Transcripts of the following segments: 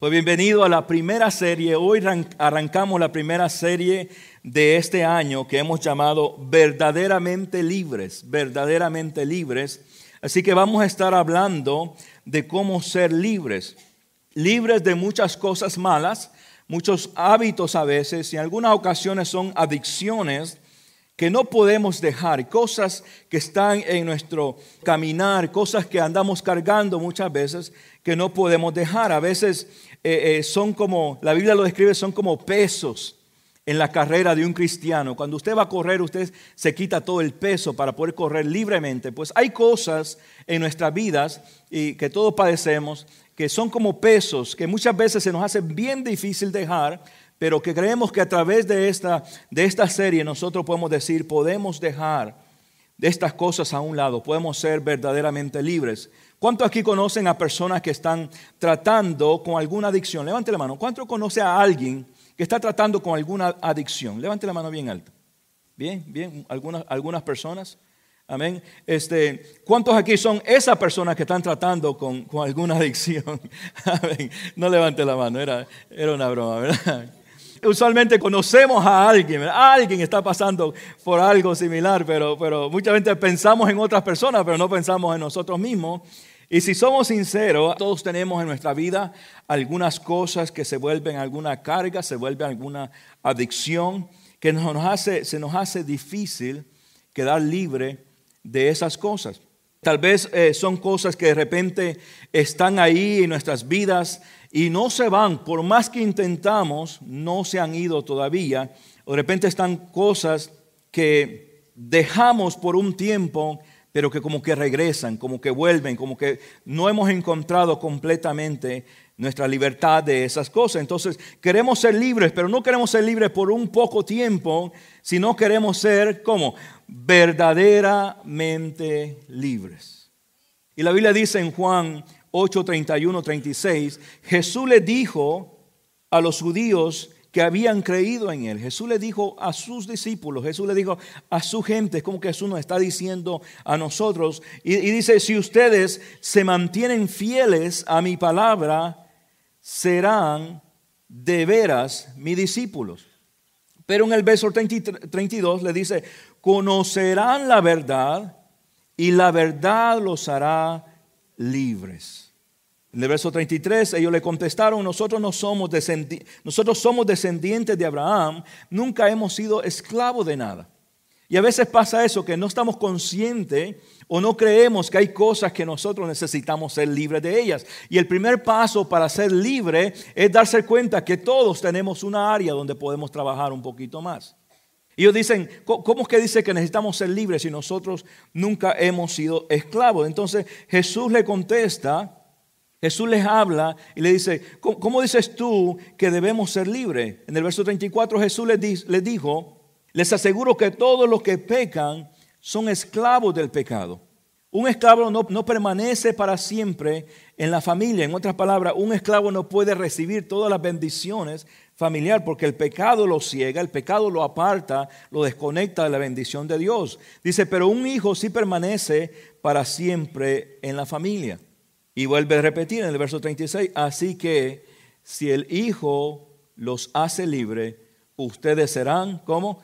Pues bienvenido a la primera serie. Hoy arrancamos la primera serie de este año que hemos llamado Verdaderamente Libres, verdaderamente libres. Así que vamos a estar hablando de cómo ser libres, libres de muchas cosas malas, muchos hábitos a veces y en algunas ocasiones son adicciones que no podemos dejar, cosas que están en nuestro caminar, cosas que andamos cargando muchas veces que no podemos dejar. A veces son como, la Biblia lo describe, son como pesos en la carrera de un cristiano. Cuando usted va a correr, usted se quita todo el peso para poder correr libremente. Pues hay cosas en nuestras vidas y que todos padecemos que son como pesos que muchas veces se nos hace bien difícil dejar, pero que creemos que a través de esta serie nosotros podemos decir, podemos dejar de estas cosas a un lado, podemos ser verdaderamente libres. ¿Cuántos aquí conocen a personas que están tratando con alguna adicción? Levante la mano. ¿Cuántos conoce a alguien que está tratando con alguna adicción? Levante la mano bien alta. Bien, algunas personas. Amén. ¿Cuántos aquí son esas personas que están tratando con alguna adicción? Amén. No levante la mano, era una broma, ¿verdad? Usualmente conocemos a alguien, ¿verdad? Alguien está pasando por algo similar, pero muchas veces pensamos en otras personas, pero no pensamos en nosotros mismos. Y si somos sinceros, todos tenemos en nuestra vida algunas cosas que se vuelven alguna carga, se vuelven alguna adicción, que se nos hace difícil quedar libre de esas cosas. Tal vez son cosas que de repente están ahí en nuestras vidas y no se van, por más que intentamos, no se han ido todavía. O de repente están cosas que dejamos por un tiempo, pero que como que regresan, como que vuelven, como que no hemos encontrado completamente nuestra libertad de esas cosas. Entonces queremos ser libres, pero no queremos ser libres por un poco tiempo, sino queremos ser como verdaderamente libres. Y la Biblia dice en Juan 8, 31, 36, Jesús le dijo a los judíos que habían creído en él. Jesús le dijo a sus discípulos, Jesús le dijo a su gente, es como que Jesús nos está diciendo a nosotros. Y dice, si ustedes se mantienen fieles a mi palabra, serán de veras mis discípulos. Pero en el verso 32 le dice, conocerán la verdad y la verdad los hará libres. En el verso 33 ellos le contestaron, nosotros somos descendientes de Abraham, nunca hemos sido esclavos de nada. Y a veces pasa eso, que no estamos conscientes o no creemos que hay cosas que nosotros necesitamos ser libres de ellas. Y el primer paso para ser libre es darse cuenta que todos tenemos una área donde podemos trabajar un poquito más. Y ellos dicen, ¿cómo es que dice que necesitamos ser libres si nosotros nunca hemos sido esclavos? Entonces Jesús le contesta, Jesús les habla y le dice, ¿cómo dices tú que debemos ser libres? En el verso 34 Jesús les dijo, les aseguro que todos los que pecan son esclavos del pecado. Un esclavo no permanece para siempre en la familia. En otras palabras, un esclavo no puede recibir todas las bendiciones familiares porque el pecado lo ciega, el pecado lo aparta, lo desconecta de la bendición de Dios. Dice, pero un hijo sí permanece para siempre en la familia. Y vuelve a repetir en el verso 36, así que si el Hijo los hace libre, ustedes serán como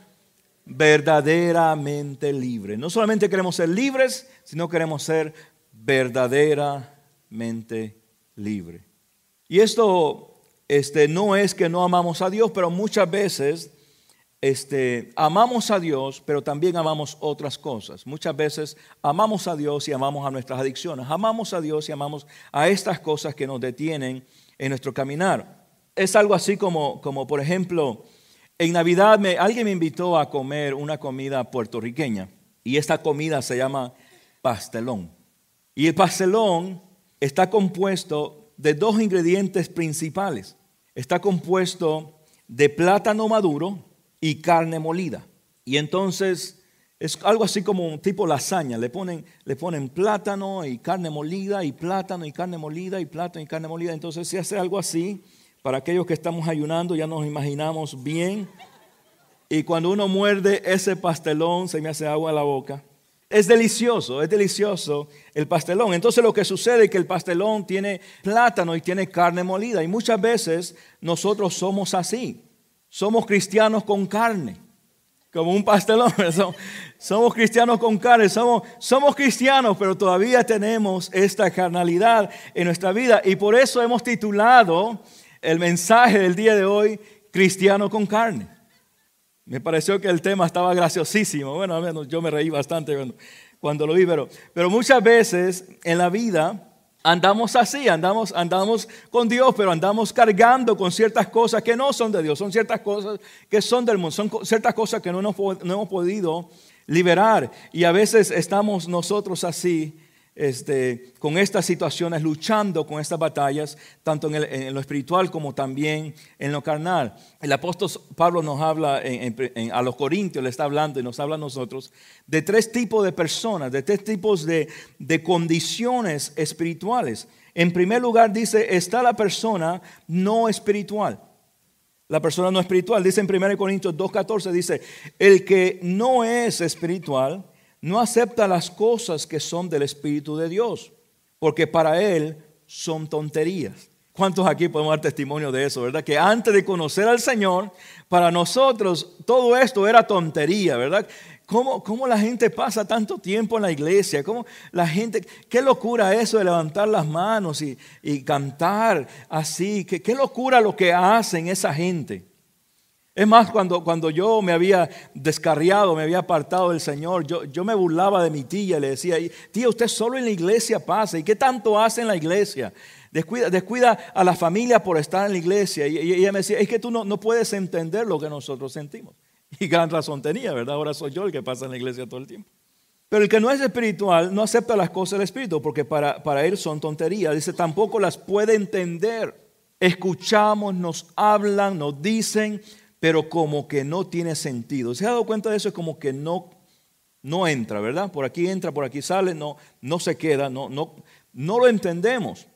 verdaderamente libres. No solamente queremos ser libres, sino queremos ser verdaderamente libres. Y esto no es que no amamos a Dios, pero muchas veces amamos a Dios, pero también amamos otras cosas. Muchas veces amamos a Dios y amamos a nuestras adicciones. Amamos a Dios y amamos a estas cosas que nos detienen en nuestro caminar. Es algo así como por ejemplo, en Navidad alguien me invitó a comer una comida puertorriqueña. Y esta comida se llama pastelón. Y el pastelón está compuesto de dos ingredientes principales. Está compuesto de plátano maduro y carne molida. Y entonces es algo así como un tipo lasaña. Le ponen plátano y carne molida y plátano y carne molida y plátano y carne molida. Entonces se hace algo así. Para aquellos que estamos ayunando ya nos imaginamos bien. Y cuando uno muerde ese pastelón se me hace agua en la boca. Es delicioso el pastelón. Entonces lo que sucede es que el pastelón tiene plátano y tiene carne molida. Y muchas veces nosotros somos así. Somos cristianos con carne, como un pastelón. Somos cristianos con carne, somos cristianos, pero todavía tenemos esta carnalidad en nuestra vida. Y por eso hemos titulado el mensaje del día de hoy, Cristiano con carne. Me pareció que el tema estaba graciosísimo. Bueno, al menos yo me reí bastante cuando lo vi, pero muchas veces en la vida andamos así, andamos con Dios, pero andamos cargando con ciertas cosas que no son de Dios, son ciertas cosas que son del mundo, son ciertas cosas que no hemos podido liberar. Y a veces estamos nosotros así, con estas situaciones, luchando con estas batallas, tanto en lo espiritual como también en lo carnal. El apóstol Pablo nos habla a los Corintios, le está hablando y nos habla a nosotros de tres tipos de personas, de tres tipos de condiciones espirituales. En primer lugar dice, está la persona no espiritual. La persona no espiritual, dice en 1 Corintios 2:14, dice, el que no es espiritual no acepta las cosas que son del Espíritu de Dios, porque para él son tonterías. ¿Cuántos aquí podemos dar testimonio de eso, verdad? Que antes de conocer al Señor, para nosotros todo esto era tontería, ¿verdad? ¿Cómo la gente pasa tanto tiempo en la iglesia? ¿Cómo la gente, qué locura eso de levantar las manos y cantar así? Qué locura lo que hacen esa gente. Es más, cuando yo me había descarriado, me había apartado del Señor, yo me burlaba de mi tía, le decía, tía, usted solo en la iglesia pasa, ¿y qué tanto hace en la iglesia? Descuida a la familia por estar en la iglesia. Y ella me decía, es que tú no puedes entender lo que nosotros sentimos. Y gran razón tenía, ¿verdad? Ahora soy yo el que pasa en la iglesia todo el tiempo. Pero el que no es espiritual no acepta las cosas del Espíritu, porque para él son tonterías. Dice, tampoco las puede entender. Escuchamos, nos hablan, nos dicen, pero como que no tiene sentido. ¿Se ha dado cuenta de eso? Es como que no entra, ¿verdad? Por aquí entra, por aquí sale, no se queda, no lo entendemos.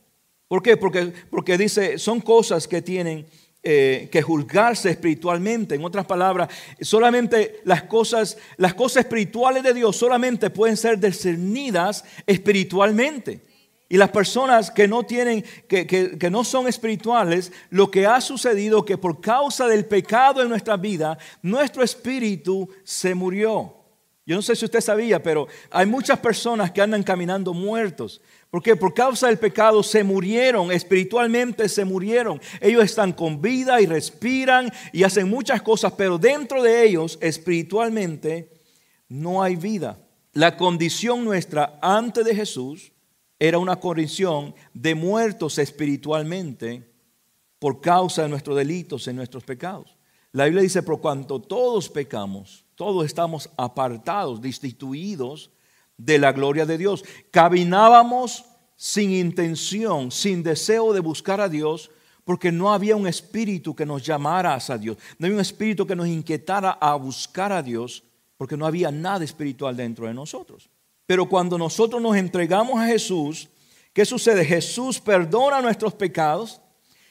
¿Por qué? Porque dice, son cosas que tienen que juzgarse espiritualmente. En otras palabras, solamente las cosas espirituales de Dios solamente pueden ser discernidas espiritualmente. Y las personas que no tienen, que no son espirituales, lo que ha sucedido es que por causa del pecado en nuestra vida, nuestro espíritu se murió. Yo no sé si usted sabía, pero hay muchas personas que andan caminando muertos. ¿Por qué? Por causa del pecado se murieron, espiritualmente se murieron. Ellos están con vida y respiran y hacen muchas cosas, pero dentro de ellos espiritualmente no hay vida. La condición nuestra antes de Jesús era una condición de muertos espiritualmente por causa de nuestros delitos y nuestros pecados. La Biblia dice, por cuanto todos pecamos, todos estamos apartados, destituidos de la gloria de Dios. Caminábamos sin intención, sin deseo de buscar a Dios, porque no había un espíritu que nos llamara hacia Dios. No había un espíritu que nos inquietara a buscar a Dios, porque no había nada espiritual dentro de nosotros. Pero cuando nosotros nos entregamos a Jesús, ¿qué sucede? Jesús perdona nuestros pecados.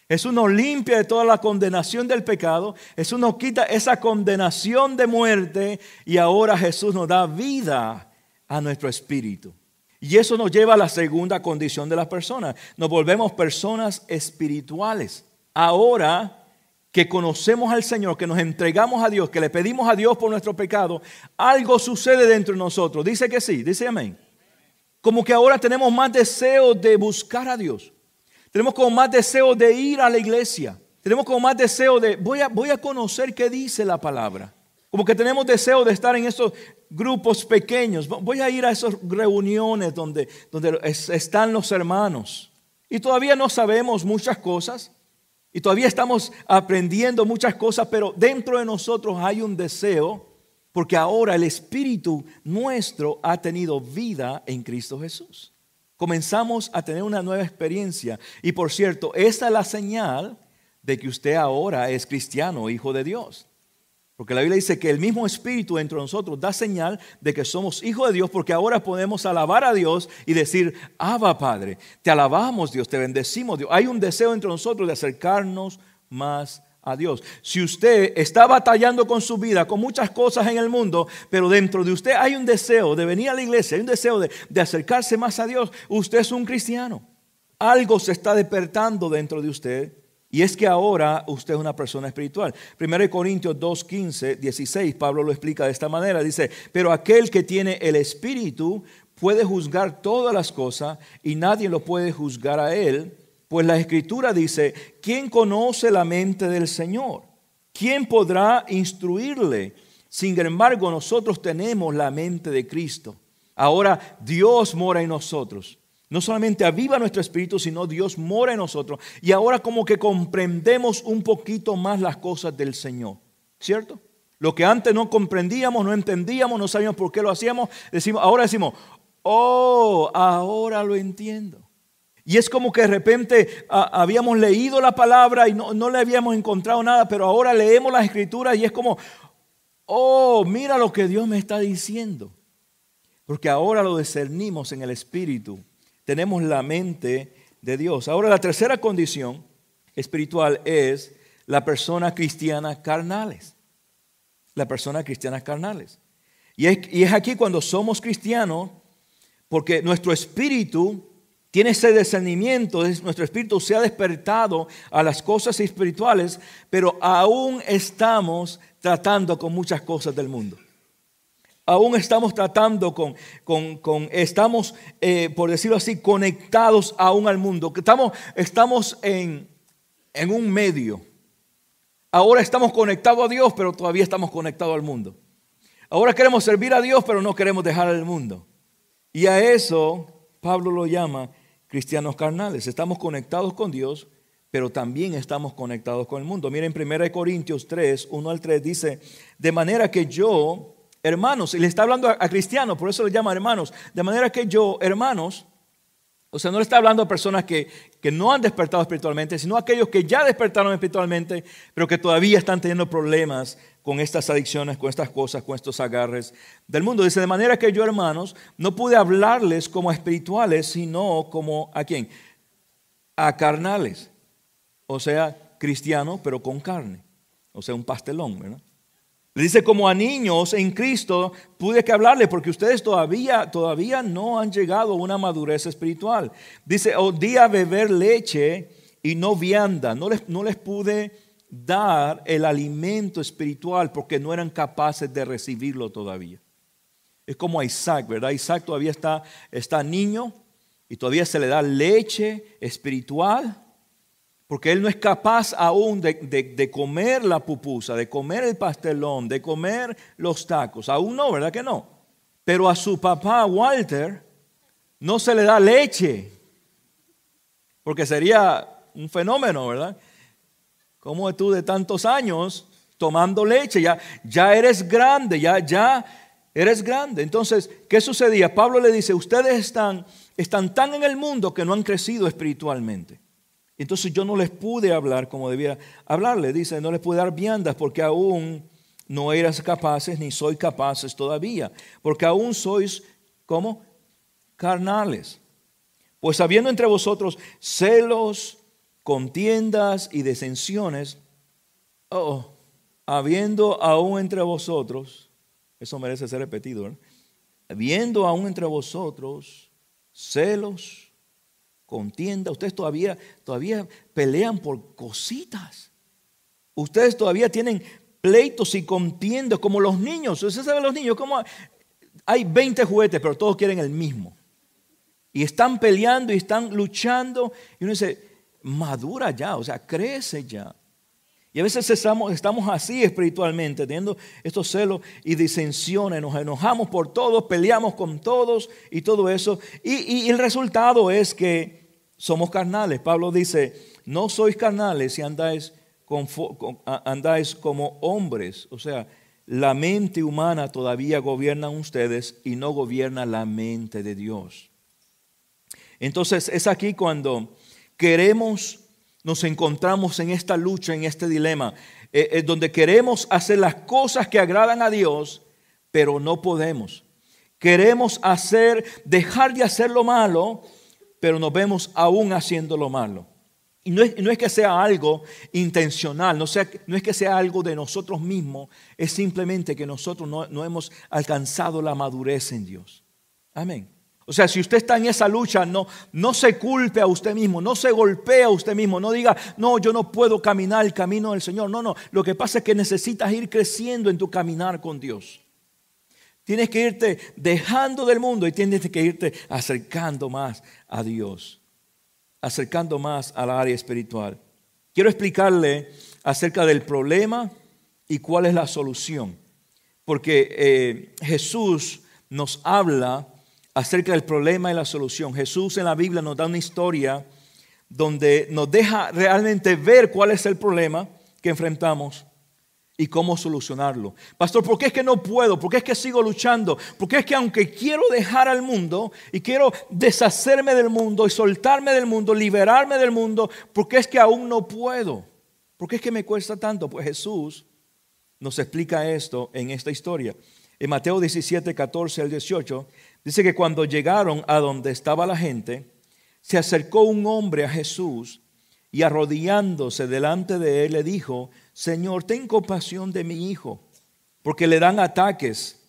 Jesús nos limpia de toda la condenación del pecado. Jesús nos quita esa condenación de muerte. Y ahora Jesús nos da vida a nuestro espíritu. Y eso nos lleva a la segunda condición de las personas. Nos volvemos personas espirituales. Ahora que conocemos al Señor, que nos entregamos a Dios, que le pedimos a Dios por nuestro pecado, algo sucede dentro de nosotros. Dice que sí, dice amén. Como que ahora tenemos más deseo de buscar a Dios. Tenemos como más deseo de ir a la iglesia. Tenemos como más deseo de, voy a conocer qué dice la palabra. Como que tenemos deseo de estar en esos grupos pequeños. Voy a ir a esas reuniones donde están los hermanos. Y todavía no sabemos muchas cosas. Y todavía estamos aprendiendo muchas cosas, pero dentro de nosotros hay un deseo, porque ahora el espíritu nuestro ha tenido vida en Cristo Jesús. Comenzamos a tener una nueva experiencia. Y por cierto, esa es la señal de que usted ahora es cristiano, hijo de Dios. Porque la Biblia dice que el mismo espíritu dentro de nosotros da señal de que somos hijos de Dios, porque ahora podemos alabar a Dios y decir, Abba Padre, te alabamos Dios, te bendecimos Dios. Hay un deseo entre nosotros de acercarnos más a Dios. Si usted está batallando con su vida, con muchas cosas en el mundo, pero dentro de usted hay un deseo de venir a la iglesia, hay un deseo de acercarse más a Dios, usted es un cristiano. Algo se está despertando dentro de usted y es que ahora usted es una persona espiritual. 1 Corintios 2, 15, 16, Pablo lo explica de esta manera. Dice, pero aquel que tiene el Espíritu puede juzgar todas las cosas y nadie lo puede juzgar a él. Pues la Escritura dice, ¿quién conoce la mente del Señor? ¿Quién podrá instruirle? Sin embargo, nosotros tenemos la mente de Cristo. Ahora Dios mora en nosotros. No solamente aviva nuestro espíritu, sino Dios mora en nosotros. Y ahora como que comprendemos un poquito más las cosas del Señor. ¿Cierto? Lo que antes no comprendíamos, no entendíamos, no sabíamos por qué lo hacíamos. Ahora decimos, oh, ahora lo entiendo. Y es como que de repente habíamos leído la palabra y no le habíamos encontrado nada, pero ahora leemos las Escrituras y es como, oh, mira lo que Dios me está diciendo. Porque ahora lo discernimos en el Espíritu. Tenemos la mente de Dios. Ahora la tercera condición espiritual es la persona cristiana carnales. La persona cristiana carnales. Y es aquí cuando somos cristianos, porque nuestro espíritu tiene ese discernimiento, nuestro espíritu se ha despertado a las cosas espirituales, pero aún estamos tratando con muchas cosas del mundo. Aún estamos tratando estamos, por decirlo así, conectados aún al mundo. Estamos en un medio. Ahora estamos conectados a Dios, pero todavía estamos conectados al mundo. Ahora queremos servir a Dios, pero no queremos dejar al mundo. Y a eso Pablo lo llama cristianos carnales. Estamos conectados con Dios, pero también estamos conectados con el mundo. Miren, 1 Corintios 3, 1 al 3 dice, de manera que yo, hermanos, y le está hablando a cristianos, por eso le llama hermanos, de manera que yo, hermanos, o sea, no le está hablando a personas que no han despertado espiritualmente, sino a aquellos que ya despertaron espiritualmente, pero que todavía están teniendo problemas con estas adicciones, con estas cosas, con estos agarres del mundo. Dice, de manera que yo, hermanos, no pude hablarles como a espirituales, sino como, ¿a quién? A carnales. O sea, cristianos, pero con carne. O sea, un pastelón, ¿verdad? Le dice, como a niños en Cristo pude que hablarles, porque ustedes todavía no han llegado a una madurez espiritual. Dice, di a beber leche y no vianda. No les pude dar el alimento espiritual porque no eran capaces de recibirlo todavía. Es como a Isaac, ¿verdad? Isaac todavía está niño y todavía se le da leche espiritual porque él no es capaz aún de comer la pupusa, de comer el pastelón, de comer los tacos. Aún no, ¿verdad que no? Pero a su papá Walter no se le da leche porque sería un fenómeno, ¿verdad? ¿Cómo tú de tantos años tomando leche? Ya eres grande, ya eres grande. Entonces, ¿qué sucedía? Pablo le dice, ustedes están tan en el mundo que no han crecido espiritualmente. Entonces yo no les pude hablar como debía hablarle. Dice, no les pude dar viandas porque aún no eras capaces ni soy capaces todavía. Porque aún sois, ¿cómo? Carnales. Pues habiendo entre vosotros celos, contiendas y disensiones, habiendo aún entre vosotros, eso merece ser repetido, ¿eh? Habiendo aún entre vosotros celos, contienda, ustedes todavía pelean por cositas. Ustedes todavía tienen pleitos y contiendas como los niños. Usted sabe los niños, como hay 20 juguetes, pero todos quieren el mismo. Y están peleando y están luchando. Y uno dice, madura ya, o sea, crece ya. Y a veces estamos así espiritualmente, teniendo estos celos y disensiones, nos enojamos por todos, peleamos con todos y todo eso. Y el resultado es que somos carnales. Pablo dice, no sois carnales si andáis como hombres. O sea, la mente humana todavía gobierna ustedes y no gobierna la mente de Dios. Entonces es aquí cuando nos encontramos en esta lucha, en este dilema, donde queremos hacer las cosas que agradan a Dios, pero no podemos. Queremos dejar de hacer lo malo, pero nos vemos aún haciendo lo malo. Y no es que sea algo intencional, no es que sea algo de nosotros mismos, es simplemente que nosotros no hemos alcanzado la madurez en Dios. Amén. O sea, si usted está en esa lucha, no se culpe a usted mismo, no se golpee a usted mismo, no diga, no, yo no puedo caminar el camino del Señor. No, lo que pasa es que necesitas ir creciendo en tu caminar con Dios. Tienes que irte dejando del mundo y tienes que irte acercando más a Dios, acercando más al área espiritual. Quiero explicarle acerca del problema y cuál es la solución. Porque Jesús nos habla acerca del problema y la solución. Jesús en la Biblia nos da una historia donde nos deja realmente ver cuál es el problema que enfrentamos y cómo solucionarlo. Pastor, ¿por qué es que no puedo? ¿Por qué es que sigo luchando? ¿Por qué es que aunque quiero dejar al mundo y quiero deshacerme del mundo y soltarme del mundo, liberarme del mundo, por qué es que aún no puedo? ¿Por qué es que me cuesta tanto? Pues Jesús nos explica esto en esta historia. En Mateo 17, 14 al 18, dice que cuando llegaron a donde estaba la gente, se acercó un hombre a Jesús y arrodillándose delante de él le dijo, Señor, ten compasión de mi hijo, porque le dan ataques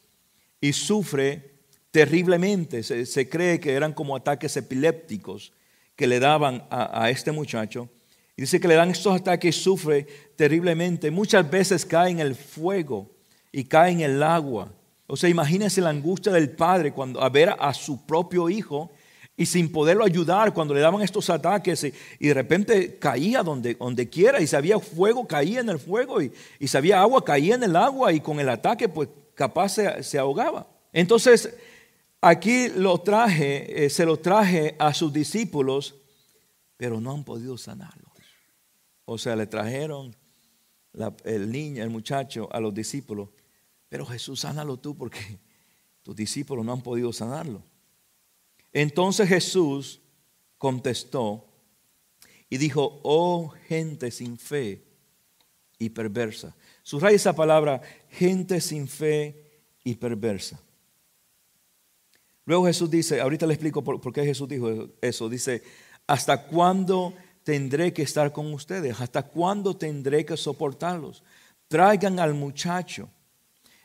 y sufre terriblemente. Se cree que eran como ataques epilépticos que le daban a este muchacho. Y dice que le dan estos ataques y sufre terriblemente. Muchas veces cae en el fuego y cae en el agua. O sea, imagínense la angustia del padre cuando a ver a su propio hijo y sin poderlo ayudar cuando le daban estos ataques y de repente caía donde quiera y si había fuego caía en el fuego y si había agua caía en el agua y con el ataque pues capaz se ahogaba. Entonces aquí se lo traje a sus discípulos, pero no han podido sanarlo. O sea, le trajeron el muchacho a los discípulos, pero Jesús, sánalo tú porque tus discípulos no han podido sanarlo. Entonces Jesús contestó y dijo, oh gente sin fe y perversa. Subraya esa palabra, gente sin fe y perversa. Luego Jesús dice, ahorita le explico por qué Jesús dijo eso. Dice, ¿hasta cuándo tendré que estar con ustedes? ¿Hasta cuándo tendré que soportarlos? Traigan al muchacho.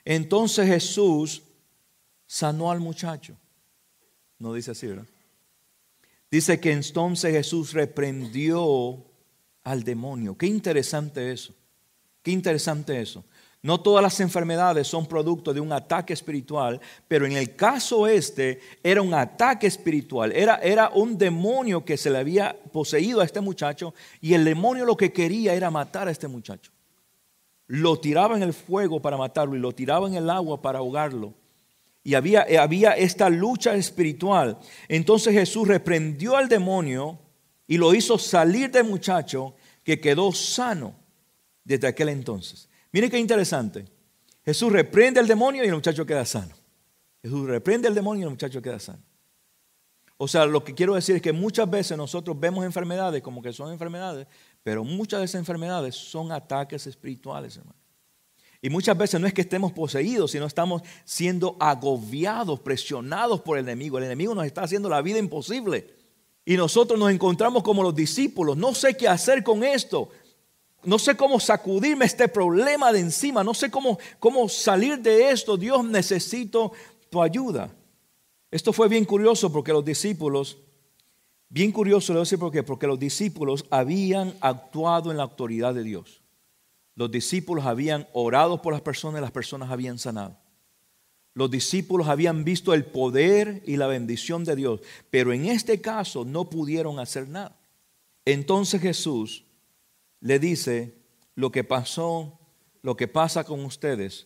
Entonces Jesús sanó al muchacho. No dice así, ¿verdad? Dice que entonces Jesús reprendió al demonio. Qué interesante eso. Qué interesante eso. No todas las enfermedades son producto de un ataque espiritual, pero en el caso era un ataque espiritual. Era un demonio que se le había poseído a este muchacho y el demonio lo que quería era matar a este muchacho. Lo tiraba en el fuego para matarlo y lo tiraba en el agua para ahogarlo. Y había esta lucha espiritual. Entonces Jesús reprendió al demonio y lo hizo salir del muchacho, que quedó sano desde aquel entonces. Miren qué interesante. Jesús reprende al demonio y el muchacho queda sano. Jesús reprende al demonio y el muchacho queda sano. O sea, lo que quiero decir es que muchas veces nosotros vemos enfermedades como que son enfermedades, pero muchas de esas enfermedades son ataques espirituales, hermano. Y muchas veces no es que estemos poseídos, sino estamos siendo agobiados, presionados por el enemigo. El enemigo nos está haciendo la vida imposible. Y nosotros nos encontramos como los discípulos. No sé qué hacer con esto. No sé cómo sacudirme este problema de encima. No sé cómo salir de esto. Dios, necesito tu ayuda. Esto fue bien curioso porque los discípulos, bien curioso, le voy a decir por qué. Porque los discípulos habían actuado en la autoridad de Dios. Los discípulos habían orado por las personas habían sanado. Los discípulos habían visto el poder y la bendición de Dios, pero en este caso no pudieron hacer nada. Entonces Jesús le dice lo que pasó, lo que pasa con ustedes.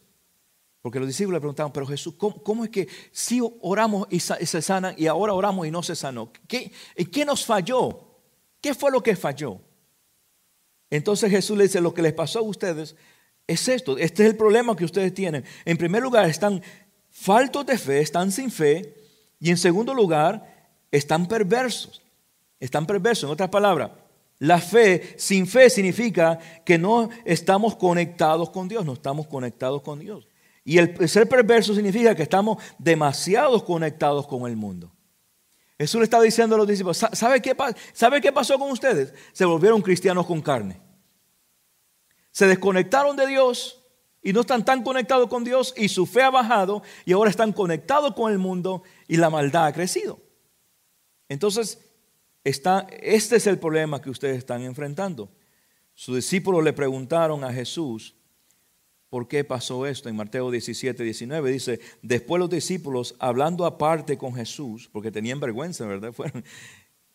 Porque los discípulos le preguntaban, pero Jesús, ¿cómo es que si oramos y se sanan y ahora oramos y no se sanó? ¿Qué nos falló? ¿Qué fue lo que falló? Entonces Jesús le dice, lo que les pasó a ustedes es esto. Este es el problema que ustedes tienen. En primer lugar, están faltos de fe, están sin fe. Y en segundo lugar, están perversos. Están perversos. En otras palabras, la fe, sin fe significa que no estamos conectados con Dios. No estamos conectados con Dios. Y el ser perverso significa que estamos demasiado conectados con el mundo. Jesús le estaba diciendo a los discípulos, ¿sabe qué pasó con ustedes? Se volvieron cristianos con carne. Se desconectaron de Dios y no están tan conectados con Dios y su fe ha bajado y ahora están conectados con el mundo y la maldad ha crecido. Entonces, este es el problema que ustedes están enfrentando. Sus discípulos le preguntaron a Jesús, ¿por qué pasó esto? En Mateo 17, 19 dice, después los discípulos, hablando aparte con Jesús, porque tenían vergüenza, ¿verdad? Vamos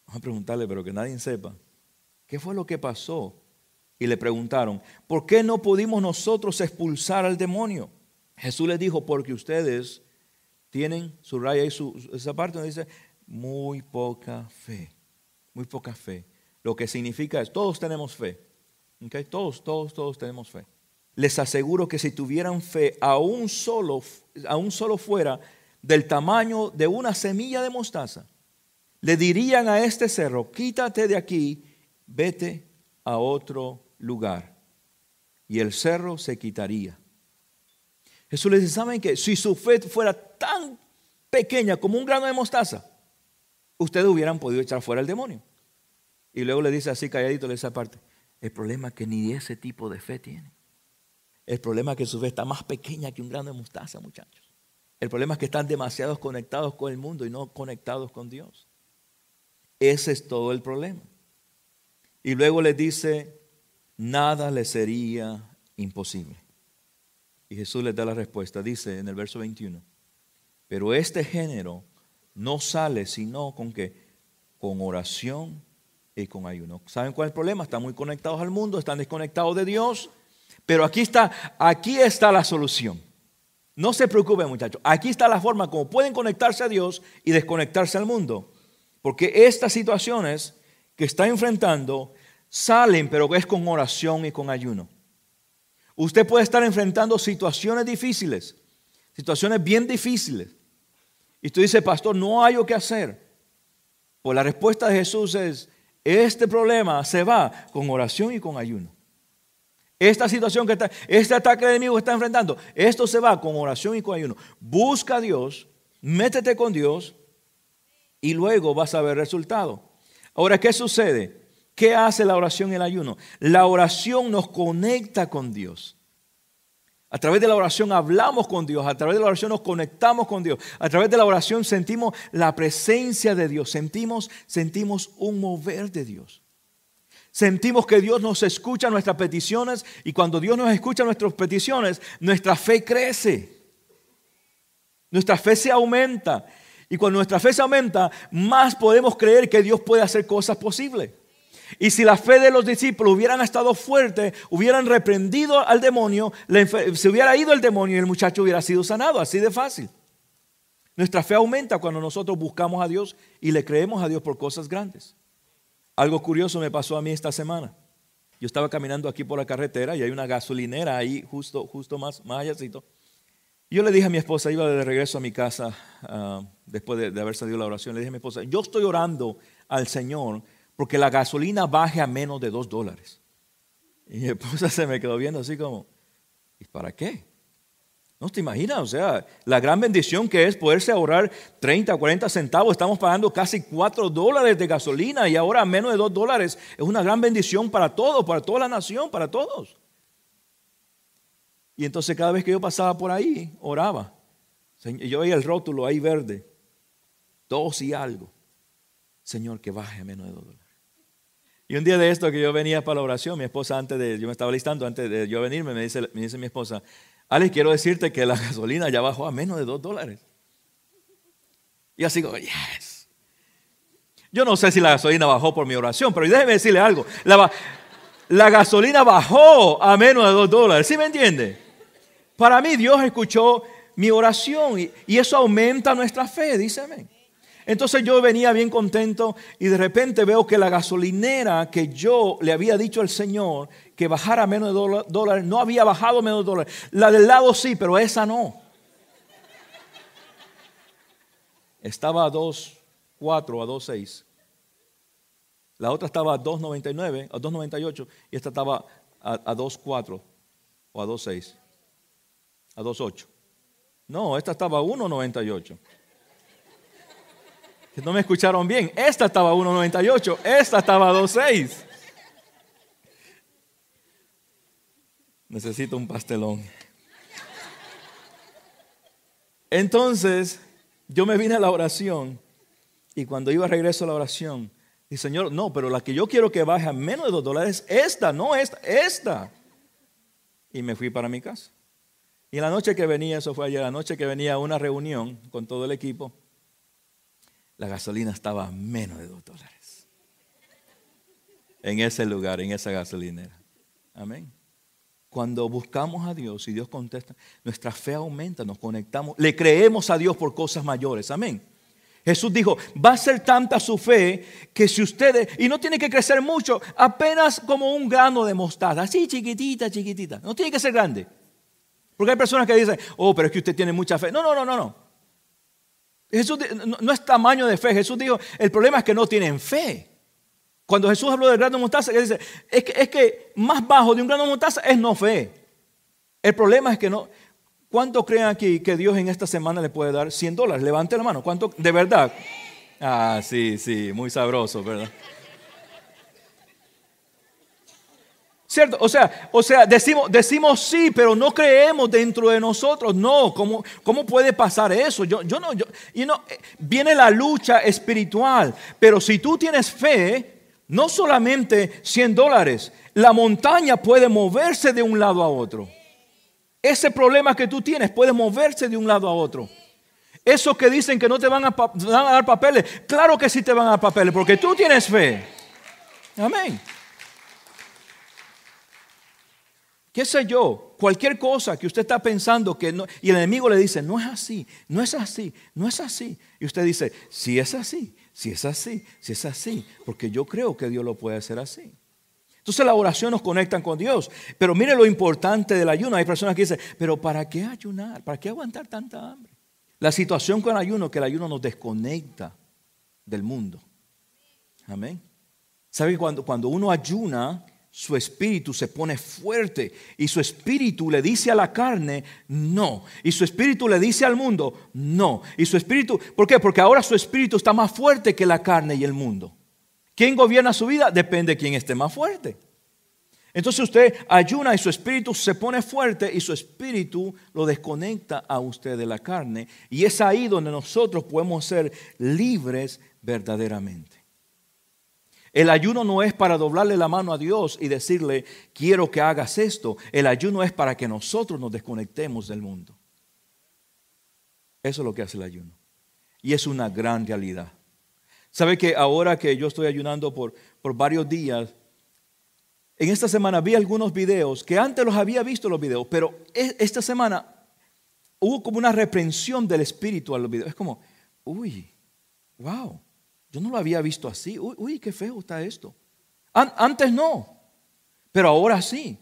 a preguntarle, pero que nadie sepa, ¿qué fue lo que pasó? Y le preguntaron, ¿por qué no pudimos nosotros expulsar al demonio? Jesús les dijo, porque ustedes tienen, subraya ahí esa parte donde dice, muy poca fe. Muy poca fe. Lo que significa es, todos tenemos fe. ¿Okay? Todos tenemos fe. Les aseguro que si tuvieran fe, aún solo fuera del tamaño de una semilla de mostaza, le dirían a este cerro, quítate de aquí, vete a otro lugar. Y el cerro se quitaría. Jesús les dice, ¿saben qué? Si su fe fuera tan pequeña como un grano de mostaza, ustedes hubieran podido echar fuera el demonio. Y luego le dice así calladito, le dice aparte, el problema es que ni ese tipo de fe tiene. El problema es que su fe está más pequeña que un grano de mostaza, muchachos. El problema es que están demasiado conectados con el mundo y no conectados con Dios. Ese es todo el problema. Y luego les dice, nada les sería imposible. Y Jesús les da la respuesta, dice en el verso 21, pero este género no sale sino con ¿qué? Con oración y con ayuno. ¿Saben cuál es el problema? Están muy conectados al mundo, están desconectados de Dios. Pero aquí está la solución. No se preocupen, muchachos. Aquí está la forma como pueden conectarse a Dios y desconectarse al mundo. Porque estas situaciones que está enfrentando salen, pero es con oración y con ayuno. Usted puede estar enfrentando situaciones difíciles, situaciones bien difíciles. Y usted dice, pastor, no hay lo que hacer. Pues la respuesta de Jesús es, este problema se va con oración y con ayuno. Esta situación este ataque del enemigo que está enfrentando, esto se va con oración y con ayuno. Busca a Dios, métete con Dios y luego vas a ver resultado. Ahora, ¿qué sucede? ¿Qué hace la oración y el ayuno? La oración nos conecta con Dios. A través de la oración hablamos con Dios, a través de la oración nos conectamos con Dios, a través de la oración sentimos la presencia de Dios, sentimos un mover de Dios. Sentimos que Dios nos escucha nuestras peticiones y cuando Dios nos escucha nuestras peticiones, nuestra fe crece. Nuestra fe se aumenta y cuando nuestra fe se aumenta, más podemos creer que Dios puede hacer cosas posibles. Y si la fe de los discípulos hubieran estado fuerte, hubieran reprendido al demonio, se hubiera ido el demonio y el muchacho hubiera sido sanado, así de fácil. Nuestra fe aumenta cuando nosotros buscamos a Dios y le creemos a Dios por cosas grandes. Algo curioso me pasó a mí esta semana. Yo estaba caminando aquí por la carretera y hay una gasolinera ahí justo más allácito. Yo le dije a mi esposa, iba de regreso a mi casa después de haber salido la oración, le dije a mi esposa, yo estoy orando al Señor porque la gasolina baje a menos de $2. Y mi esposa se me quedó viendo así como, ¿y para qué? No te imaginas, o sea, la gran bendición que es poderse ahorrar 30 o 40 centavos. Estamos pagando casi $4 de gasolina y ahora menos de $2. Es una gran bendición para todos, para toda la nación, para todos. Y entonces cada vez que yo pasaba por ahí, oraba. Yo veía el rótulo ahí verde, 2 y algo. Señor, que baje a menos de $2. Y un día de esto que yo venía para la oración, mi esposa yo me estaba listando, antes de yo venirme, me dice mi esposa, Alex, quiero decirte que la gasolina ya bajó a menos de $2. Y así como, yes. Yo no sé si la gasolina bajó por mi oración, pero déjeme decirle algo. La gasolina bajó a menos de $2. ¿Sí me entiende? Para mí Dios escuchó mi oración y eso aumenta nuestra fe, díceme. Entonces yo venía bien contento y de repente veo que la gasolinera que yo le había dicho al Señor que bajara a menos de $2, no había bajado a menos de $2. La del lado sí, pero esa no. Estaba a 2.4 a 2.6. La otra estaba a 2.99, a 2.98 y esta estaba a 2.4 o a 2.6, a 2.8. No, esta estaba a 1.98. Que no me escucharon bien. Esta estaba a 1.98, esta estaba a 2.6. Necesito un pastelón. Entonces, yo me vine a la oración y cuando iba regreso a la oración, dije, Señor, no, pero la que yo quiero que baje a menos de $2, esta, no esta, esta. Y me fui para mi casa. Y la noche que venía, eso fue ayer, la noche que venía a una reunión con todo el equipo, la gasolina estaba a menos de $2. En ese lugar, en esa gasolinera. Amén. Cuando buscamos a Dios y Dios contesta, nuestra fe aumenta, nos conectamos, le creemos a Dios por cosas mayores. Amén. Jesús dijo, va a ser tanta su fe que si ustedes, y no tiene que crecer mucho, apenas como un grano de mostaza, así chiquitita, chiquitita. No tiene que ser grande. Porque hay personas que dicen, oh, pero es que usted tiene mucha fe. No. Jesús no es tamaño de fe. Jesús dijo, el problema es que no tienen fe. Cuando Jesús habló del grano de mostaza, él dice, es que más bajo de un grano de mostaza es no fe. El problema es que no. ¿Cuánto creen aquí que Dios en esta semana le puede dar $100? Levante la mano. ¿Cuánto? ¿De verdad? Ah, sí, muy sabroso, ¿verdad? ¿Cierto? O sea, decimos sí, pero no creemos dentro de nosotros. No, ¿cómo puede pasar eso? Viene la lucha espiritual, pero si tú tienes fe, no solamente $100, la montaña puede moverse de un lado a otro. Ese problema que tú tienes puede moverse de un lado a otro. Esos que dicen que no te van a dar papeles, claro que sí te van a dar papeles, porque tú tienes fe. Amén. ¿Qué sé yo? Cualquier cosa que usted está pensando que no, y el enemigo le dice, no es así, no es así, no es así. Y usted dice, sí es así, sí es así, sí es así, porque yo creo que Dios lo puede hacer así. Entonces la oración nos conecta con Dios. Pero mire lo importante del ayuno. Hay personas que dicen, pero ¿para qué ayunar? ¿Para qué aguantar tanta hambre? La situación con el ayuno, que el ayuno nos desconecta del mundo. Amén. ¿Sabe que cuando uno ayuna, su espíritu se pone fuerte y su espíritu le dice a la carne, no. Y su espíritu le dice al mundo, no. Y su espíritu, ¿por qué? Porque ahora su espíritu está más fuerte que la carne y el mundo. ¿Quién gobierna su vida? Depende de quién esté más fuerte. Entonces usted ayuna y su espíritu se pone fuerte y su espíritu lo desconecta a usted de la carne. Y es ahí donde nosotros podemos ser libres verdaderamente. El ayuno no es para doblarle la mano a Dios y decirle, quiero que hagas esto. El ayuno es para que nosotros nos desconectemos del mundo. Eso es lo que hace el ayuno. Y es una gran realidad. ¿Sabe que ahora que yo estoy ayunando por varios días, en esta semana vi algunos videos que antes los había visto los videos, pero esta semana hubo como una reprensión del espíritu a los videos. Es como, uy, wow, yo no lo había visto así. Uy, qué feo está esto. Antes no, pero ahora sí.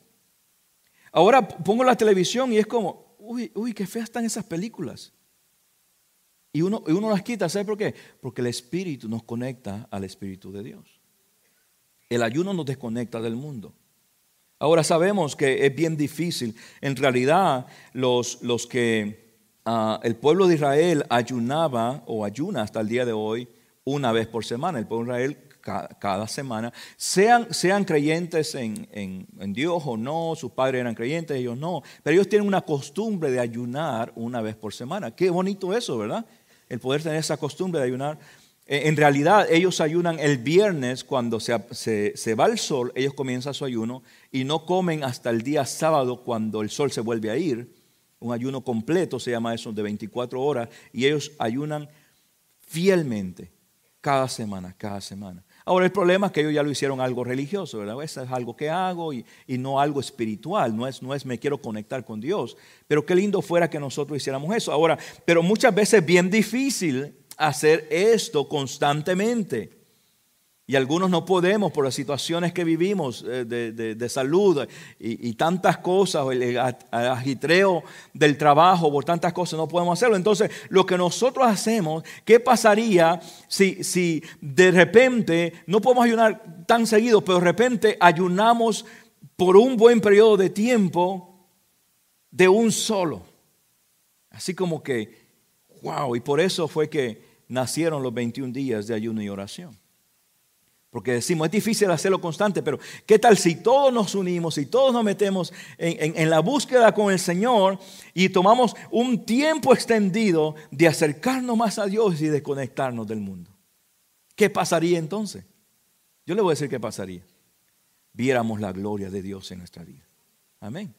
Ahora pongo la televisión y es como, uy, qué feas están esas películas. Y uno las quita, ¿sabe por qué? Porque el Espíritu nos conecta al Espíritu de Dios. El ayuno nos desconecta del mundo. Ahora sabemos que es bien difícil. En realidad, el pueblo de Israel ayunaba o ayuna hasta el día de hoy una vez por semana. El pueblo de Israel cada semana, sean creyentes en Dios o no, sus padres eran creyentes, ellos no. Pero ellos tienen una costumbre de ayunar una vez por semana. Qué bonito eso, ¿verdad? El poder tener esa costumbre de ayunar. En realidad ellos ayunan el viernes cuando se va el sol, ellos comienzan su ayuno y no comen hasta el día sábado cuando el sol se vuelve a ir. Un ayuno completo se llama eso, de 24 horas, y ellos ayunan fielmente cada semana. Ahora el problema es que ellos ya lo hicieron algo religioso, ¿verdad? Eso es algo que hago y no algo espiritual, no es me quiero conectar con Dios. Pero qué lindo fuera que nosotros hiciéramos eso. Ahora, pero muchas veces es bien difícil hacer esto constantemente. Y algunos no podemos por las situaciones que vivimos de salud y tantas cosas, el agitreo del trabajo, por tantas cosas no podemos hacerlo. Entonces, lo que nosotros hacemos, ¿qué pasaría si de repente, no podemos ayunar tan seguido, pero de repente ayunamos por un buen periodo de tiempo de un solo? Así como que, wow, y por eso fue que nacieron los 21 días de ayuno y oración. Porque decimos, es difícil hacerlo constante, pero ¿qué tal si todos nos unimos y todos nos metemos en la búsqueda con el Señor y tomamos un tiempo extendido de acercarnos más a Dios y desconectarnos del mundo? ¿Qué pasaría entonces? Yo le voy a decir qué pasaría. Viéramos la gloria de Dios en nuestra vida. Amén.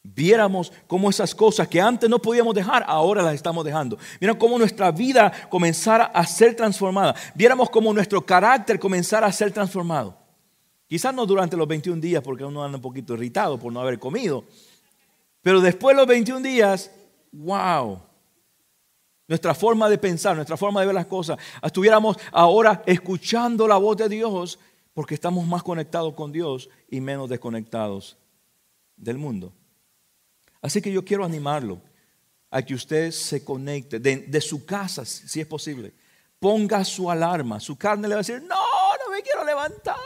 Viéramos cómo esas cosas que antes no podíamos dejar, ahora las estamos dejando. Vieran cómo nuestra vida comenzara a ser transformada. Viéramos cómo nuestro carácter comenzara a ser transformado. Quizás no durante los 21 días, porque uno anda un poquito irritado por no haber comido. Pero después de los 21 días, wow. Nuestra forma de pensar, nuestra forma de ver las cosas. Estuviéramos ahora escuchando la voz de Dios, porque estamos más conectados con Dios y menos desconectados del mundo. Así que yo quiero animarlo a que usted se conecte de su casa, si es posible. Ponga su alarma. Su carne le va a decir, no me quiero levantar.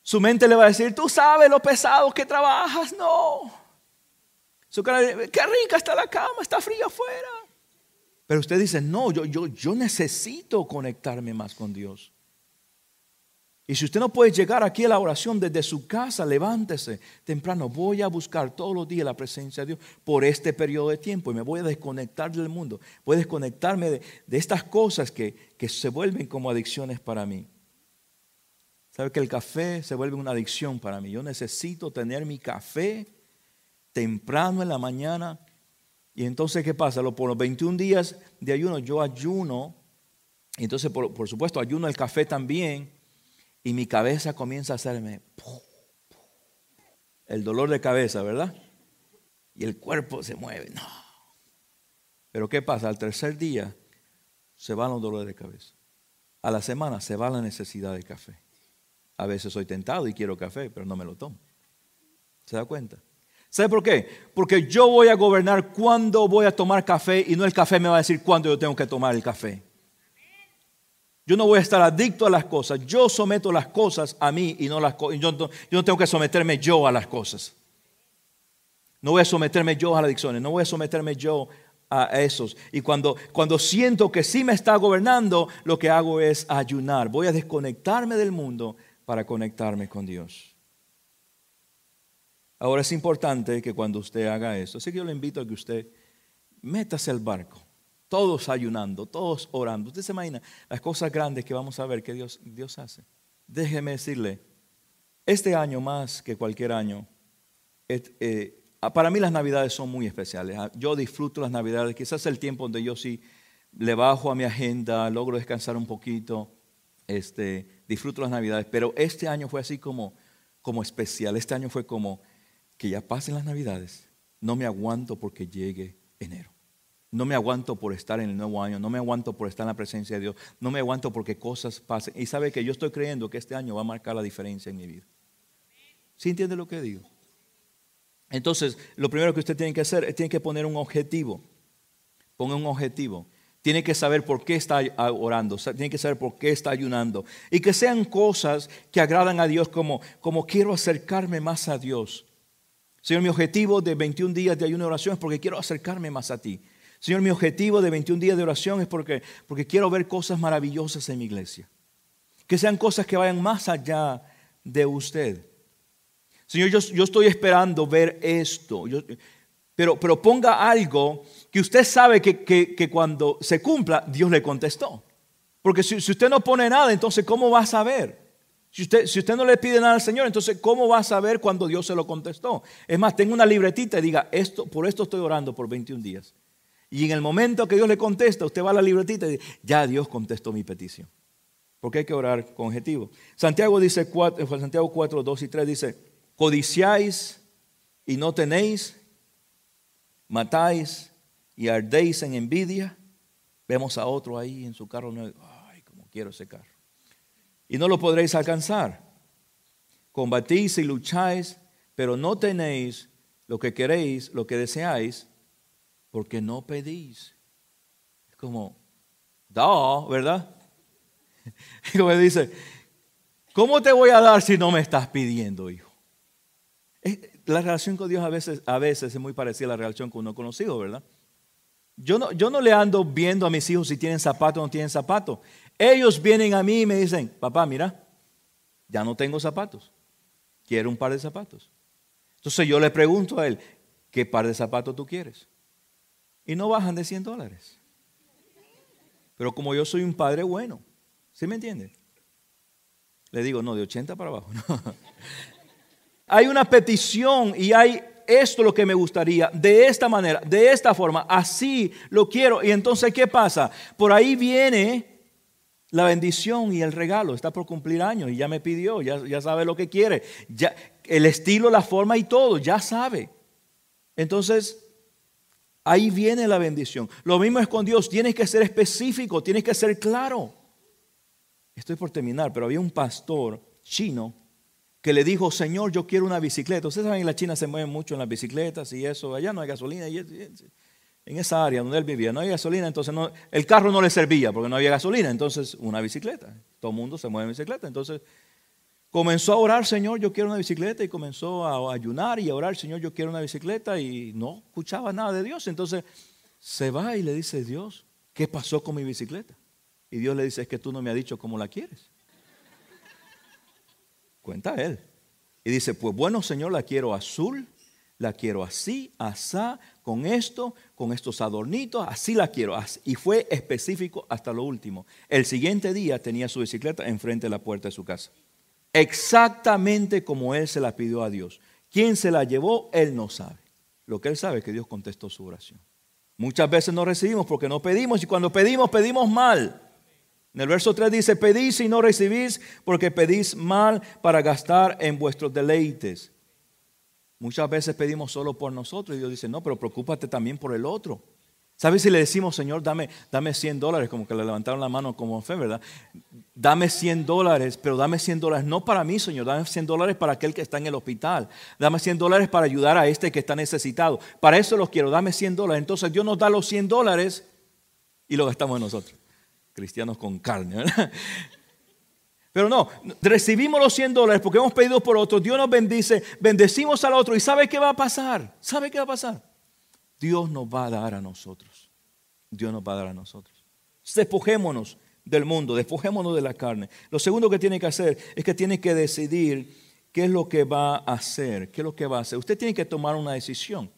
Su mente le va a decir, tú sabes lo pesado que trabajas. No. Su carne le dice, qué rica está la cama, está fría afuera. Pero usted dice, no, yo necesito conectarme más con Dios. Y si usted no puede llegar aquí a la oración desde su casa, levántese temprano. Voy a buscar todos los días la presencia de Dios por este periodo de tiempo y me voy a desconectar del mundo. Voy a desconectarme de estas cosas que se vuelven como adicciones para mí. ¿Sabe que el café se vuelve una adicción para mí? Yo necesito tener mi café temprano en la mañana. Y entonces, ¿qué pasa? Por los 21 días de ayuno, yo ayuno. Y entonces, por supuesto, ayuno el café también. Y mi cabeza comienza a hacerme el dolor de cabeza, ¿verdad? Y el cuerpo se mueve. No. Pero ¿qué pasa? Al tercer día se van los dolores de cabeza. A la semana se va la necesidad de café. A veces soy tentado y quiero café, pero no me lo tomo. ¿Se da cuenta? ¿Sabe por qué? Porque yo voy a gobernar cuándo voy a tomar café y no el café me va a decir cuándo yo tengo que tomar el café. Yo no voy a estar adicto a las cosas. Yo someto las cosas a mí y no las cosas. Yo no tengo que someterme yo a las cosas. No voy a someterme yo a las adicciones. No voy a someterme yo a esos. Y cuando siento que sí me está gobernando, lo que hago es ayunar. Voy a desconectarme del mundo para conectarme con Dios. Ahora es importante que cuando usted haga eso, así que yo le invito a que usted métase al barco. Todos ayunando, todos orando. Usted se imagina las cosas grandes que vamos a ver que Dios hace. Déjeme decirle, este año más que cualquier año, para mí las Navidades son muy especiales. Yo disfruto las Navidades. Quizás es el tiempo donde yo sí le bajo a mi agenda, logro descansar un poquito, disfruto las Navidades. Pero este año fue así como especial. Este año fue como que ya pasen las Navidades. No me aguanto porque llegue enero. No me aguanto por estar en el nuevo año, no me aguanto por estar en la presencia de Dios, no me aguanto porque cosas pasen. Y sabe que yo estoy creyendo que este año va a marcar la diferencia en mi vida. ¿Sí entiende lo que digo? Entonces, lo primero que usted tiene que hacer es tiene que poner un objetivo. Ponga un objetivo. Tiene que saber por qué está orando, tiene que saber por qué está ayunando. Y que sean cosas que agradan a Dios como quiero acercarme más a Dios. Señor, mi objetivo de 21 días de ayuno y oración es porque quiero acercarme más a ti. Señor, mi objetivo de 21 días de oración es porque quiero ver cosas maravillosas en mi iglesia. Que sean cosas que vayan más allá de usted. Señor, yo estoy esperando ver esto. Pero ponga algo que usted sabe que cuando se cumpla, Dios le contestó. Porque si usted no pone nada, entonces ¿cómo va a saber? Si usted no le pide nada al Señor, entonces ¿cómo va a saber cuando Dios se lo contestó? Es más, tenga una libretita y diga, por esto estoy orando por 21 días. Y en el momento que Dios le contesta, usted va a la libretita y dice, ya Dios contestó mi petición. Porque hay que orar con objetivo. Santiago 4, 2 y 3 dice, codiciáis y no tenéis, matáis y ardéis en envidia. Vemos a otro ahí en su carro nuevo. Ay, como quiero ese carro. Y no lo podréis alcanzar. Combatís y lucháis, pero no tenéis lo que queréis, lo que deseáis, porque no pedís. Es como, ¿verdad? Y como dice, ¿cómo te voy a dar si no me estás pidiendo, hijo? La relación con Dios a veces es muy parecida a la relación con uno conocido, ¿verdad? Yo no le ando viendo a mis hijos si tienen zapatos o no tienen zapatos. Ellos vienen a mí y me dicen, papá, mira, ya no tengo zapatos. Quiero un par de zapatos. Entonces yo le pregunto a él, ¿qué par de zapatos tú quieres? Y no bajan de $100. Pero como yo soy un padre bueno, ¿sí me entiende? Le digo, no, de 80 para abajo. No. Hay una petición y hay esto lo que me gustaría, de esta manera, de esta forma, así lo quiero. Y entonces, ¿qué pasa? Por ahí viene la bendición y el regalo. Está por cumplir años y ya me pidió, ya sabe lo que quiere. Ya, el estilo, la forma y todo, ya sabe. Entonces, ahí viene la bendición. Lo mismo es con Dios. Tienes que ser específico, tienes que ser claro. Estoy por terminar, pero había un pastor chino que le dijo, Señor, yo quiero una bicicleta. Ustedes saben que en la China se mueven mucho en las bicicletas y eso. Allá no hay gasolina. Y en esa área donde él vivía no hay gasolina, entonces el carro no le servía porque no había gasolina. Entonces, una bicicleta. Todo el mundo se mueve en bicicleta. Entonces, comenzó a orar, Señor, yo quiero una bicicleta. Y comenzó a ayunar y a orar, Señor, yo quiero una bicicleta. Y no escuchaba nada de Dios. Entonces, se va y le dice, Dios, ¿qué pasó con mi bicicleta? Y Dios le dice, es que tú no me has dicho cómo la quieres. Cuenta él. Y dice, pues bueno, Señor, la quiero azul, la quiero así, asá, con esto, con estos adornitos, así la quiero. Y fue específico hasta lo último. El siguiente día tenía su bicicleta enfrente de la puerta de su casa. Exactamente como él se la pidió a Dios. ¿Quién se la llevó? Él no sabe. Lo que él sabe es que Dios contestó su oración. Muchas veces no recibimos porque no pedimos y cuando pedimos, pedimos mal. En el verso 3 dice, pedís y no recibís porque pedís mal para gastar en vuestros deleites. Muchas veces pedimos solo por nosotros y Dios dice, no, pero preocúpate también por el otro. ¿Sabes si le decimos, Señor, dame $100, como que le levantaron la mano como fe, ¿verdad? Dame $100, pero dame $100 no para mí, Señor, dame $100 para aquel que está en el hospital. Dame $100 para ayudar a este que está necesitado. Para eso los quiero, dame $100. Entonces Dios nos da los $100 y lo gastamos en nosotros. Cristianos con carne, ¿verdad? Pero no, recibimos los $100 porque hemos pedido por otro. Dios nos bendice, bendecimos al otro. ¿Y sabe qué va a pasar? ¿Sabe qué va a pasar? Dios nos va a dar a nosotros. Dios nos va a dar a nosotros. Despojémonos del mundo, despojémonos de la carne. Lo segundo que tiene que hacer es que tiene que decidir qué es lo que va a hacer. ¿Qué es lo que va a hacer? Usted tiene que tomar una decisión.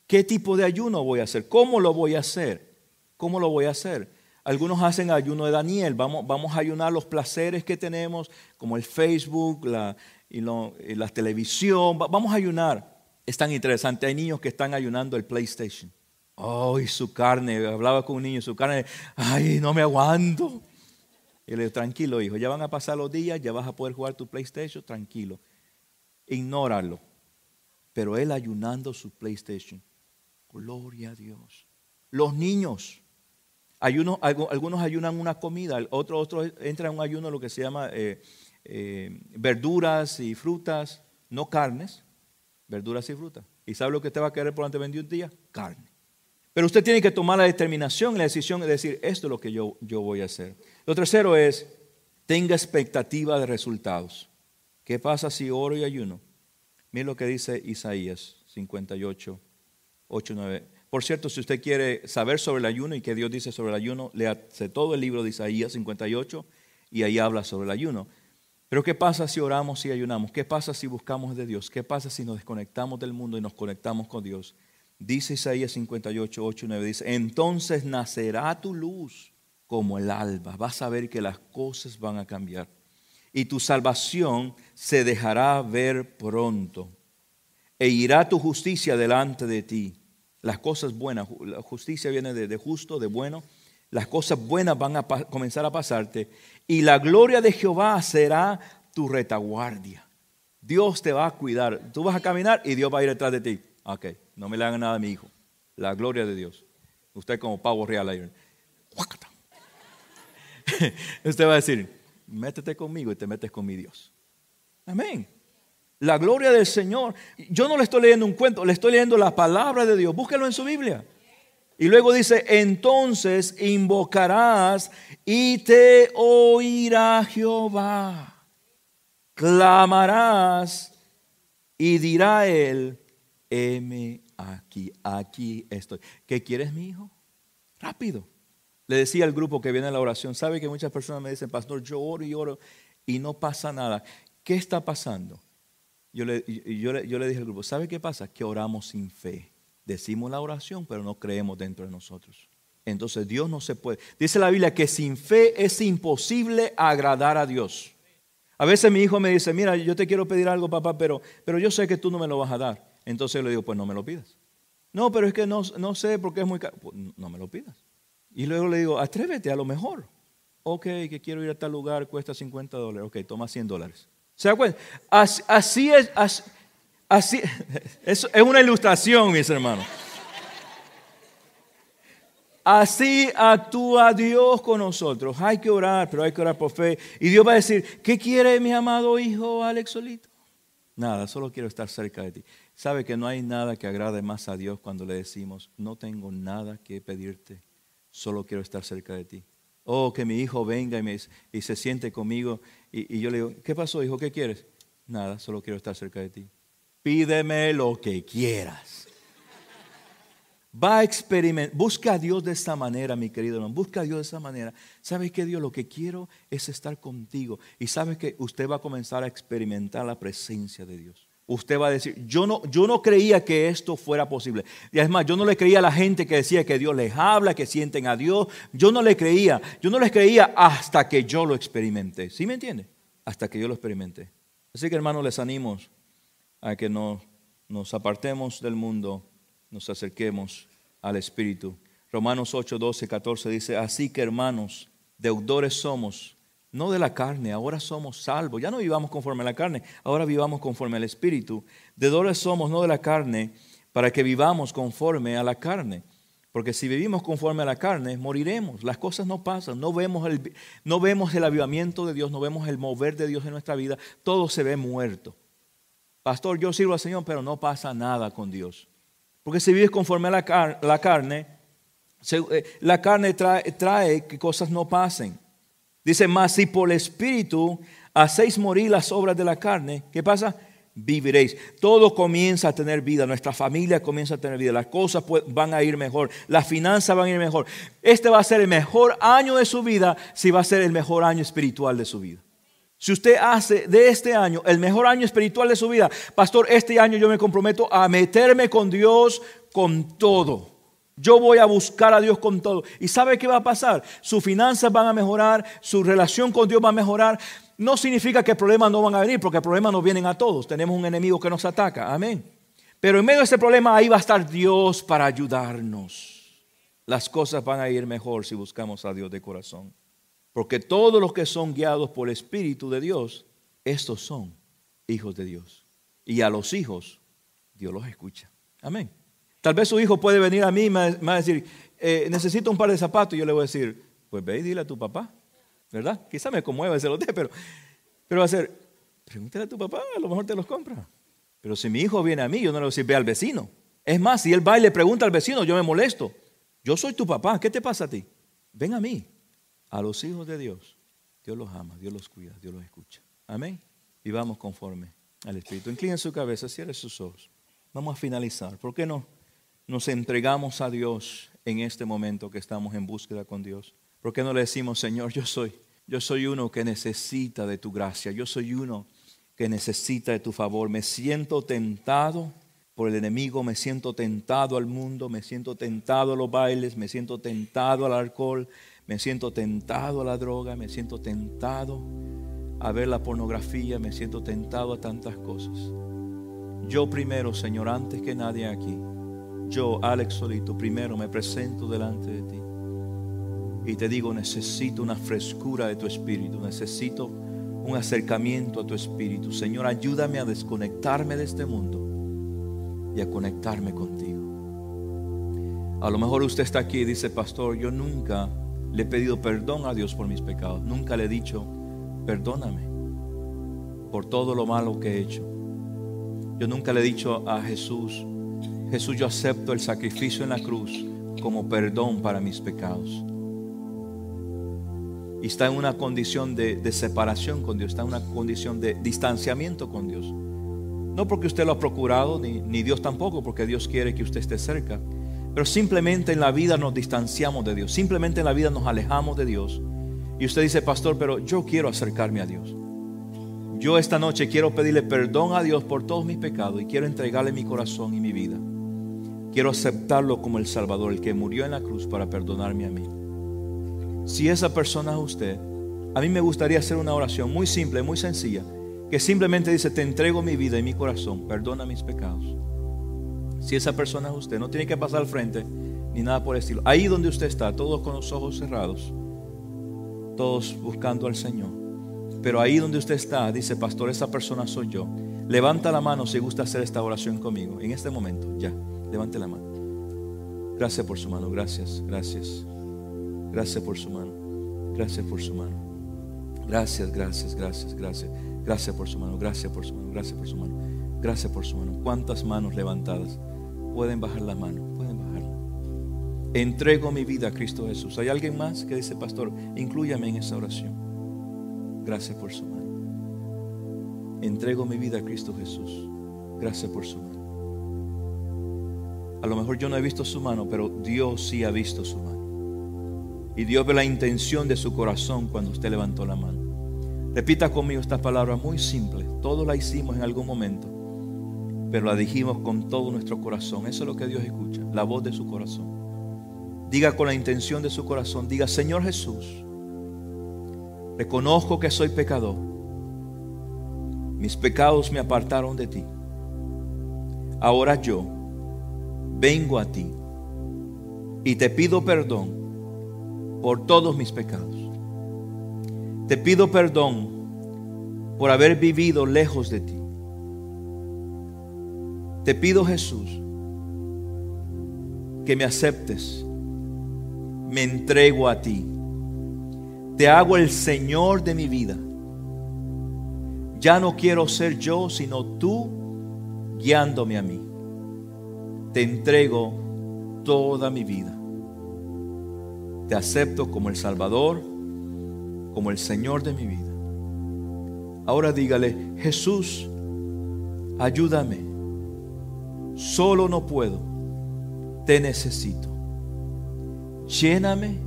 ¿Qué tipo de ayuno voy a hacer? ¿Cómo lo voy a hacer? ¿Cómo lo voy a hacer? Algunos hacen ayuno de Daniel. Vamos a ayunar los placeres que tenemos, como el Facebook, la televisión. Vamos a ayunar. Es tan interesante. Hay niños que están ayunando el PlayStation. Y su carne. Hablaba con un niño, su carne. Ay, no me aguanto. Y le digo, tranquilo, hijo. Ya van a pasar los días, ya vas a poder jugar tu PlayStation. Tranquilo. Ignóralo. Pero él ayunando su PlayStation. Gloria a Dios. Los niños. Algunos ayunan una comida, otros entran en un ayuno lo que se llama verduras y frutas, no carnes, verduras y frutas. ¿Y sabe lo que usted va a querer por durante 21 días? Carne. Pero usted tiene que tomar la determinación, la decisión de decir, esto es lo que yo voy a hacer. Lo tercero es, tenga expectativa de resultados. ¿Qué pasa si oro y ayuno? Mire lo que dice Isaías 58, 8, 9. Por cierto, si usted quiere saber sobre el ayuno y qué Dios dice sobre el ayuno, léase todo el libro de Isaías 58 y ahí habla sobre el ayuno. Pero ¿qué pasa si oramos y ayunamos? ¿Qué pasa si buscamos de Dios? ¿Qué pasa si nos desconectamos del mundo y nos conectamos con Dios? Dice Isaías 58, 8 y 9, dice, entonces nacerá tu luz como el alba. Vas a ver que las cosas van a cambiar. Y tu salvación se dejará ver pronto. E irá tu justicia delante de ti. Las cosas buenas, la justicia viene de justo, de bueno. Las cosas buenas van a comenzar a pasarte. Y la gloria de Jehová será tu retaguardia. Dios te va a cuidar. Tú vas a caminar y Dios va a ir detrás de ti. Ok, no me le hagan nada a mi hijo. La gloria de Dios. Usted como pavo real ahí. Usted va a decir, métete conmigo y te metes con mi Dios. Amén. La gloria del Señor. Yo no le estoy leyendo un cuento, le estoy leyendo la palabra de Dios. Búsquelo en su Biblia. Y luego dice, entonces invocarás y te oirá Jehová. Clamarás y dirá él, heme aquí, aquí estoy. ¿Qué quieres, mi hijo? rápido. Le decía al grupo que viene a la oración, sabe que muchas personas me dicen, pastor, yo oro y no pasa nada. ¿Qué está pasando? Yo le dije al grupo, ¿sabe qué pasa? Que oramos sin fe. Decimos la oración, pero no creemos dentro de nosotros. Entonces Dios no se puede. Dice la Biblia que sin fe es imposible agradar a Dios. A veces mi hijo me dice, mira, yo te quiero pedir algo, papá, pero yo sé que tú no me lo vas a dar. Entonces yo le digo, pues no me lo pidas. No, pero es que no sé porque es muy caro. Pues no me lo pidas. Y luego le digo, atrévete a lo mejor. Ok, que quiero ir a tal lugar, cuesta $50. Ok, toma $100. ¿Se da cuenta? Así es, así, eso es una ilustración, mis hermanos. Así actúa Dios con nosotros. Hay que orar, pero hay que orar por fe. Y Dios va a decir, ¿qué quiere mi amado hijo Alex Solito? Nada, solo quiero estar cerca de ti. Sabe que no hay nada que agrade más a Dios cuando le decimos, no tengo nada que pedirte, solo quiero estar cerca de ti. Oh, que mi hijo venga y se siente conmigo y yo le digo, ¿qué pasó, hijo? ¿Qué quieres? Nada, solo quiero estar cerca de ti. Pídeme lo que quieras. Va a experimentar, busca a Dios de esta manera, mi querido hermano, busca a Dios de esta manera. ¿Sabes qué, Dios? Lo que quiero es estar contigo. Y sabes que usted va a comenzar a experimentar la presencia de Dios. Usted va a decir, yo no creía que esto fuera posible. Y además, yo no le creía a la gente que decía que Dios les habla, que sienten a Dios. Yo no les creía hasta que yo lo experimenté. ¿Sí me entiende? Hasta que yo lo experimenté. Así que, hermanos, les animo a que nos apartemos del mundo, nos acerquemos al Espíritu. Romanos 8, 12, 14 dice, así que, hermanos, deudores somos, no de la carne, ahora somos salvos. Ya no vivamos conforme a la carne, ahora vivamos conforme al Espíritu. Deudores somos, no de la carne, para que vivamos conforme a la carne. Porque si vivimos conforme a la carne, moriremos. Las cosas no pasan, no vemos el avivamiento de Dios, no vemos el mover de Dios en nuestra vida. Todo se ve muerto. Pastor, yo sirvo al Señor, pero no pasa nada con Dios. Porque si vives conforme a la carne trae que cosas no pasen. Dice, más si por el Espíritu hacéis morir las obras de la carne, ¿qué pasa? Viviréis. Todo comienza a tener vida, nuestra familia comienza a tener vida, las cosas van a ir mejor, las finanzas van a ir mejor. Este va a ser el mejor año de su vida, si va a ser el mejor año espiritual de su vida. Si usted hace de este año el mejor año espiritual de su vida, pastor, este año yo me comprometo a meterme con Dios con todo. Yo voy a buscar a Dios con todo. ¿Y sabe qué va a pasar? Sus finanzas van a mejorar, su relación con Dios va a mejorar. No significa que problemas no van a venir, porque problemas nos vienen a todos. Tenemos un enemigo que nos ataca, amén. Pero en medio de ese problema ahí va a estar Dios para ayudarnos. Las cosas van a ir mejor si buscamos a Dios de corazón. Porque todos los que son guiados por el Espíritu de Dios, estos son hijos de Dios. Y a los hijos, Dios los escucha. Amén. Tal vez su hijo puede venir a mí y me va a decir, necesito un par de zapatos. Y yo le voy a decir, pues ve y dile a tu papá, ¿verdad? Quizá me conmueva y se los dé, pero va a ser, pregúntale a tu papá, a lo mejor te los compra. Pero si mi hijo viene a mí, yo no le voy a decir, ve al vecino. Es más, si él va y le pregunta al vecino, yo me molesto. Yo soy tu papá, ¿qué te pasa a ti? Ven a mí. A los hijos de Dios, Dios los ama, Dios los cuida, Dios los escucha. Amén. Y vamos conforme al Espíritu. Inclinen su cabeza, cierre sus ojos. Vamos a finalizar. ¿Por qué no nos entregamos a Dios en este momento que estamos en búsqueda con Dios? ¿Por qué no le decimos, Señor, yo soy uno que necesita de tu gracia, yo soy uno que necesita de tu favor? Me siento tentado por el enemigo, me siento tentado al mundo, me siento tentado a los bailes, me siento tentado al alcohol, me siento tentado a la droga, me siento tentado a ver la pornografía, me siento tentado a tantas cosas. Yo primero, Señor, antes que nadie aquí, yo, Alex Solito, primero me presento delante de ti y te digo, necesito una frescura de tu Espíritu, necesito un acercamiento a tu Espíritu. Señor, ayúdame a desconectarme de este mundo y a conectarme contigo. A lo mejor usted está aquí y dice, pastor, yo nunca le he pedido perdón a Dios por mis pecados, nunca le he dicho, perdóname por todo lo malo que he hecho. Yo nunca le he dicho a Jesús, Jesús, yo acepto el sacrificio en la cruz como perdón para mis pecados. Y está en una condición de separación con Dios, está en una condición de distanciamiento con Dios. No porque usted lo ha procurado, ni Dios tampoco, porque Dios quiere que usted esté cerca. pero simplemente en la vida nos distanciamos de Dios, simplemente en la vida nos alejamos de Dios. Y usted dice, pastor, pero yo quiero acercarme a Dios. Yo esta noche quiero pedirle perdón a Dios por todos mis pecados y quiero entregarle mi corazón y mi vida. Quiero aceptarlo como el Salvador, el que murió en la cruz para perdonarme a mí. Si esa persona es usted, a mí me gustaría hacer una oración muy simple, muy sencilla, que simplemente dice, te entrego mi vida y mi corazón, perdona mis pecados. Si esa persona es usted, no tiene que pasar al frente ni nada por el estilo. Ahí donde usted está, todos con los ojos cerrados, todos buscando al Señor. Pero ahí donde usted está, dice, pastor, esa persona soy yo. Levanta la mano si gusta hacer esta oración conmigo. En este momento, ya, levante la mano. Gracias por su mano, gracias, gracias. Gracias por su mano, gracias por su mano. Gracias, gracias, gracias, gracias. Gracias por su mano, gracias por su mano, gracias por su mano. Gracias por su mano. ¿Cuántas manos levantadas? Pueden bajar la mano, pueden bajarla. Entrego mi vida a Cristo Jesús. ¿Hay alguien más que dice, pastor, inclúyame en esa oración? Gracias por su mano. Entrego mi vida a Cristo Jesús. Gracias por su mano. A lo mejor yo no he visto su mano, pero Dios sí ha visto su mano. Y Dios ve la intención de su corazón cuando usted levantó la mano. Repita conmigo esta palabra muy simple. Todos la hicimos en algún momento, pero la dijimos con todo nuestro corazón. Eso es lo que Dios escucha, la voz de su corazón. Diga con la intención de su corazón, diga, Señor Jesús, reconozco que soy pecador. Mis pecados me apartaron de ti. Ahora yo vengo a ti y te pido perdón por todos mis pecados. Te pido perdón por haber vivido lejos de ti. Te pido, Jesús, que me aceptes. Me entrego a ti. Te hago el Señor de mi vida. Ya no quiero ser yo, sino tú guiándome a mí. Te entrego toda mi vida. Te acepto como el Salvador, como el Señor de mi vida. Ahora dígale, Jesús, ayúdame. Solo no puedo. Te necesito. Lléname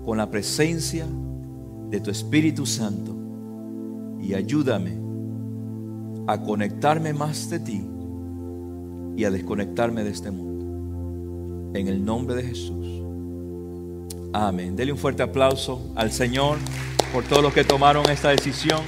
con la presencia de tu Espíritu Santo y ayúdame a conectarme más de ti y a desconectarme de este mundo. En el nombre de Jesús. Amén. Dele un fuerte aplauso al Señor por todos los que tomaron esta decisión.